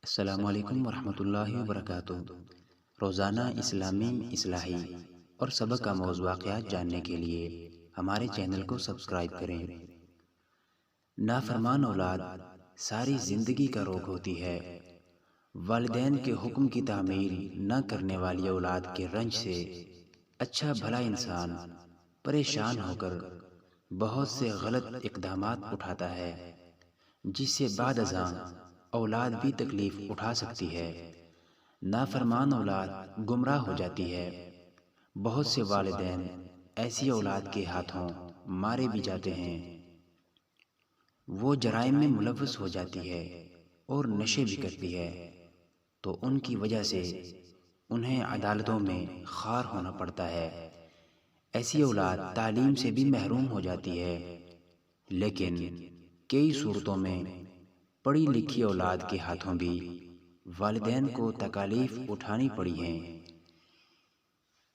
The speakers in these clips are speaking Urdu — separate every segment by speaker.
Speaker 1: السلام علیکم ورحمۃ اللہ وبرکاتہ۔ روزانہ اسلامی اصلاحی اور سبق کا موضوع واقعات جاننے کے لیے ہمارے چینل کو سبسکرائب کریں۔ نافرمان اولاد ساری زندگی کا روگ ہوتی ہے۔ والدین کے حکم کی تعمیل نہ کرنے والی اولاد کے رنج سے اچھا بھلا انسان پریشان ہو کر بہت سے غلط اقدامات اٹھاتا ہے، جس سے بعد ازاں اولاد بھی تکلیف اٹھا سکتی ہے۔ نافرمان اولاد گمراہ ہو جاتی ہے۔ بہت سے والدین ایسی اولاد کے ہاتھوں مارے بھی جاتے ہیں۔ وہ جرائم میں ملوث ہو جاتی ہے اور نشے بھی کرتی ہے، تو ان کی وجہ سے انہیں عدالتوں میں خوار ہونا پڑتا ہے۔ ایسی اولاد تعلیم سے بھی محروم ہو جاتی ہے، لیکن کئی صورتوں میں پڑھی لکھی اولاد کے ہاتھوں بھی والدین کو تکالیف اٹھانی پڑی ہیں۔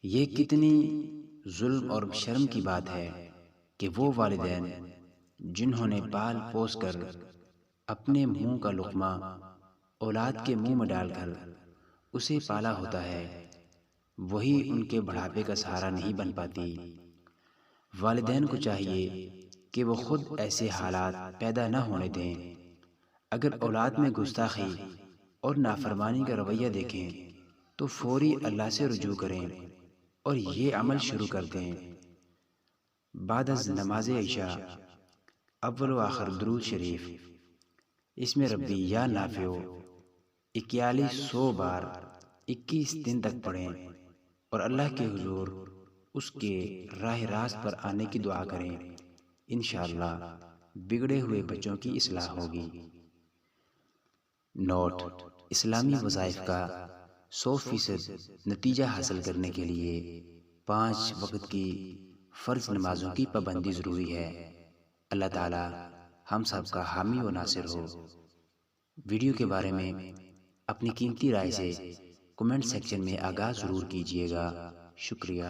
Speaker 1: یہ کتنی ظلم اور شرم کی بات ہے کہ وہ والدین جنہوں نے پال پوس کر اپنے منہ کا لقمہ اولاد کے منہ میں ڈال کر اسے پالا ہوتا ہے، وہی ان کے بڑھاپے کا سہارا نہیں بن پاتی۔ والدین کو چاہیے کہ وہ خود ایسے حالات پیدا نہ ہونے دیں۔ اگر اولاد میں گستاخی اور نافرمانی کا رویہ دیکھیں تو فوری اللہ سے رجوع کریں اور یہ عمل شروع کر دیں۔ بعد از نماز عشاء اول و آخر درود شریف اس میں ربی یا نافع 4100 بار 21 دن تک پڑھیں اور اللہ کے حضور اس کے راہ راست پر آنے کی دعا کریں۔ انشاءاللہ بگڑے ہوئے بچوں کی اصلاح ہوگی۔ نوٹ: اسلامی وظائف کا 100% نتیجہ حاصل کرنے کے لیے 5 وقت کی فرض نمازوں کی پابندی ضروری ہے۔ اللہ تعالی ہم سب کا حامی و ناصر ہو۔ ویڈیو کے بارے میں اپنی قیمتی رائے سے کمنٹ سیکشن میں آگاہ ضرور کیجیے گا۔ شکریہ۔